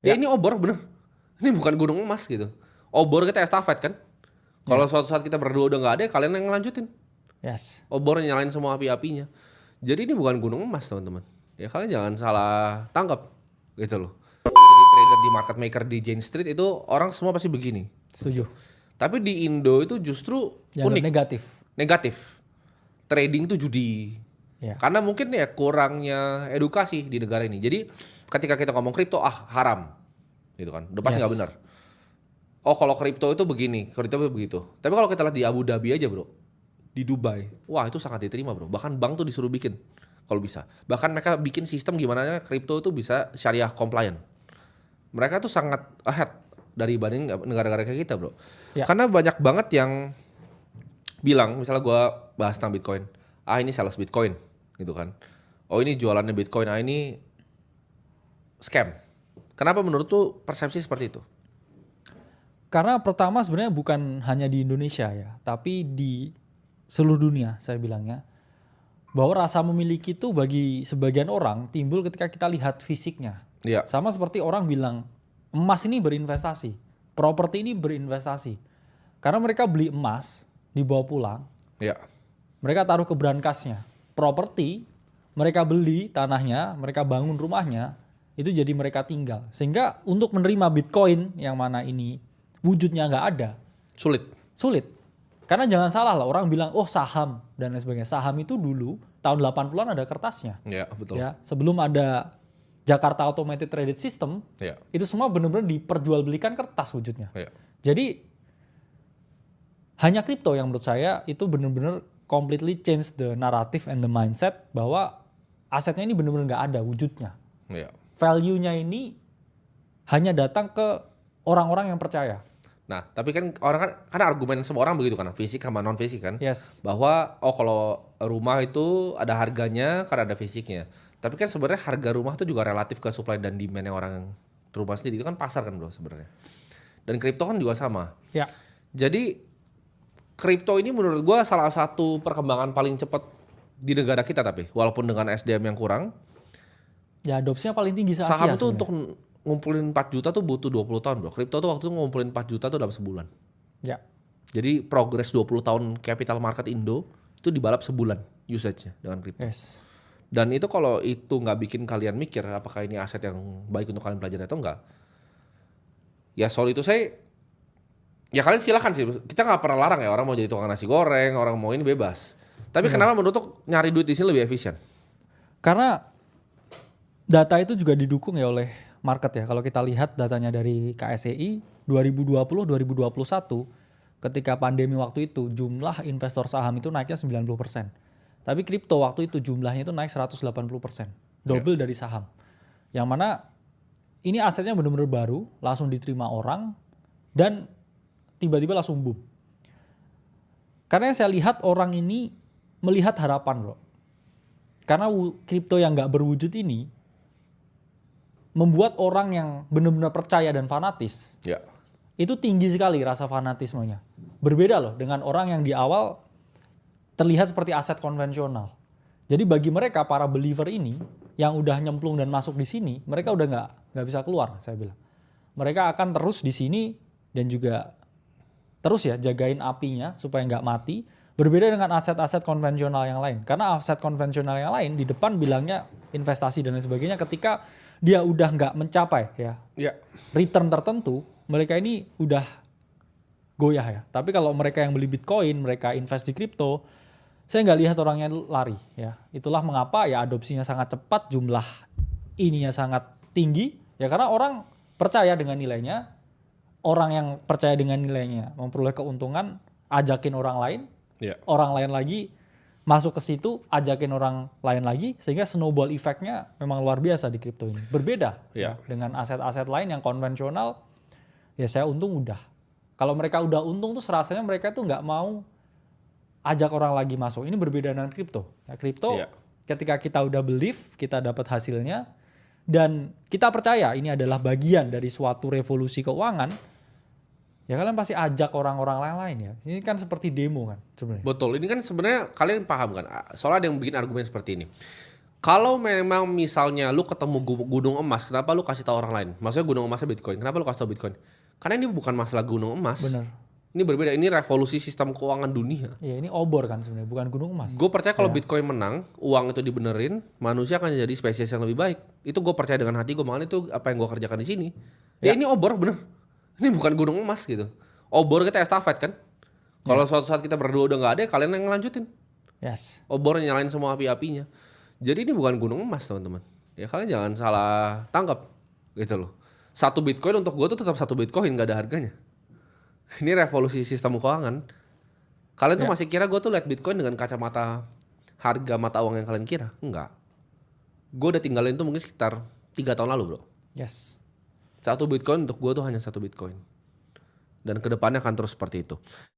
Ya Ya. ini obor bener. Ini bukan gunung emas gitu. Obor kita estafet kan. Kalau Ya. suatu saat kita berdua udah nggak ada, kalian yang ngelanjutin. Yes. Obor nyalain semua api-apinya. Jadi ini bukan gunung emas teman-teman. Ya kalian jangan salah tangkap gitu loh. Jadi trader di market maker di Jane Street itu orang semua pasti begini. Setuju. Tapi di Indo itu justru Dianggap unik, negatif. negatif. Trading itu judi. Ya. Karena mungkin ya kurangnya edukasi di negara ini. Jadi ketika kita ngomong kripto haram. Gitu kan. Udah pasti nggak Yes. benar. Oh kalau kripto itu begini, kripto itu begitu. Tapi kalau kita lihat di Abu Dhabi aja bro, di Dubai, wah itu sangat diterima bro. Bahkan bank tuh disuruh bikin kalau bisa. Bahkan mereka bikin sistem gimana kripto itu bisa syariah compliant. Mereka tuh sangat ahead dari banding negara-negara kayak kita bro. Ya. Karena banyak banget yang bilang, misalnya gua bahas tentang Bitcoin, ini sales Bitcoin gitu kan. Oh ini jualannya Bitcoin, ini scam. Kenapa menurut tuh persepsi seperti itu? Karena pertama sebenarnya bukan hanya di Indonesia ya, tapi di seluruh dunia saya bilangnya. Bahwa rasa memiliki itu bagi sebagian orang timbul ketika kita lihat fisiknya. Iya. Sama seperti orang bilang emas ini berinvestasi, properti ini berinvestasi. Karena mereka beli emas, dibawa pulang, Iya. mereka taruh ke brankasnya. Properti, mereka beli tanahnya, mereka bangun rumahnya, itu jadi mereka tinggal. Sehingga untuk menerima Bitcoin yang mana ini wujudnya nggak ada, sulit. Karena jangan salah lah, orang bilang, oh saham dan lain sebagainya. Saham itu dulu, tahun 80-an ada kertasnya. Iya, betul. Ya, sebelum ada Jakarta Automated Traded System, Iya. itu semua benar-benar diperjualbelikan kertas wujudnya. Iya. Jadi, hanya kripto yang menurut saya itu benar-benar completely change the narrative and the mindset bahwa asetnya ini benar-benar nggak ada wujudnya. Iya. Value-nya ini hanya datang ke orang-orang yang percaya. Nah, tapi kan orang kan argumen semua orang begitu kan, fisik sama non fisik kan. Yes. Bahwa kalau rumah itu ada harganya karena ada fisiknya. Tapi kan sebenarnya harga rumah itu juga relatif ke supply dan demand orang rumah sendiri. Itu kan pasar kan bro sebenarnya. Dan kripto kan juga sama. Ya. Jadi kripto ini menurut gua salah satu perkembangan paling cepat di negara kita, tapi walaupun dengan SDM yang kurang, Ya adopsinya paling tinggi se-Asia saham tuh sebenarnya. untuk ngumpulin 4 juta tuh butuh 20 tahun bro. Kripto tuh waktu itu ngumpulin 4 juta tuh dalam sebulan. Ya. Jadi progres 20 tahun capital market Indo itu dibalap sebulan usage-nya dengan kripto. Yes. Dan itu kalau itu nggak bikin kalian mikir apakah ini aset yang baik untuk kalian pelajari atau enggak. Ya soal itu ya kalian silakan sih. Kita nggak pernah larang ya orang mau jadi tukang nasi goreng, orang mau ini bebas. Tapi kenapa menurut tuh nyari duit di sini lebih efisien? Karena data itu juga didukung ya oleh market ya. Kalau kita lihat datanya dari KSEI 2020-2021 ketika pandemi waktu itu jumlah investor saham itu naiknya 90%. Tapi kripto waktu itu jumlahnya itu naik 180%. Double dari saham. Yang mana ini asetnya benar-benar baru, langsung diterima orang dan tiba-tiba langsung boom. Karena yang saya lihat orang ini melihat harapan bro. Karena kripto yang nggak berwujud ini membuat orang yang benar-benar percaya dan fanatis. Ya. Itu tinggi sekali rasa fanatismenya. Berbeda loh dengan orang yang di awal terlihat seperti aset konvensional. Jadi bagi mereka para believer ini yang udah nyemplung dan masuk di sini, mereka udah nggak bisa keluar, saya bilang. Mereka akan terus di sini dan juga terus ya jagain apinya supaya nggak mati. Berbeda dengan aset-aset konvensional yang lain. Karena aset konvensional yang lain di depan bilangnya investasi dan lain sebagainya, ketika dia udah nggak mencapai ya return tertentu, mereka ini udah goyah ya. Tapi kalau mereka yang beli Bitcoin, mereka invest di kripto, saya nggak lihat orangnya lari ya. Itulah mengapa ya adopsinya sangat cepat, jumlah ininya sangat tinggi ya, karena orang percaya dengan nilainya. Orang yang percaya dengan nilainya memperoleh keuntungan, ajakin orang lain, orang lain lagi masuk ke situ, ajakin orang lain lagi, sehingga snowball effect-nya memang luar biasa di kripto ini. Berbeda ya, dengan aset-aset lain yang konvensional, ya saya untung udah. Kalau mereka udah untung tuh rasanya mereka tuh nggak mau ajak orang lagi masuk. Ini berbeda dengan kripto. Nah, kripto ketika kita udah believe, kita dapat hasilnya, dan kita percaya ini adalah bagian dari suatu revolusi keuangan, ya kalian pasti ajak orang-orang lain ya. Ini kan seperti demo kan sebenarnya. Betul, ini kan sebenarnya kalian paham kan? Soalnya ada yang bikin argumen seperti ini. Kalau memang misalnya lu ketemu gunung emas, kenapa lu kasih tahu orang lain? Maksudnya gunung emasnya Bitcoin. Kenapa lu kasih tahu Bitcoin? Karena ini bukan masalah gunung emas. Bener. Ini berbeda. Ini revolusi sistem keuangan dunia. Ya ini obor kan sebenarnya, bukan gunung emas. Gue percaya kalau Bitcoin menang, uang itu dibenerin, manusia akan jadi spesies yang lebih baik. Itu gue percaya dengan hati gue. Makanya itu apa yang gue kerjakan di sini. Ya ini obor bener. Ini bukan gunung emas gitu. Obor kita estafet kan. Kalau suatu saat kita berdua udah nggak ada, kalian yang ngelanjutin. Yes. Obor nyalain semua api-apinya. Jadi ini bukan gunung emas teman-teman. Ya kalian jangan salah tangkap gitu loh. Satu Bitcoin untuk gue tuh tetap satu Bitcoin, nggak ada harganya. Ini revolusi sistem keuangan. Kalian tuh masih kira gue tuh lihat Bitcoin dengan kacamata harga mata uang yang kalian kira? Enggak. Gue udah tinggalin tuh mungkin sekitar 3 tahun lalu bro. Yes. Satu Bitcoin untuk gue tuh hanya satu Bitcoin. Dan kedepannya akan terus seperti itu.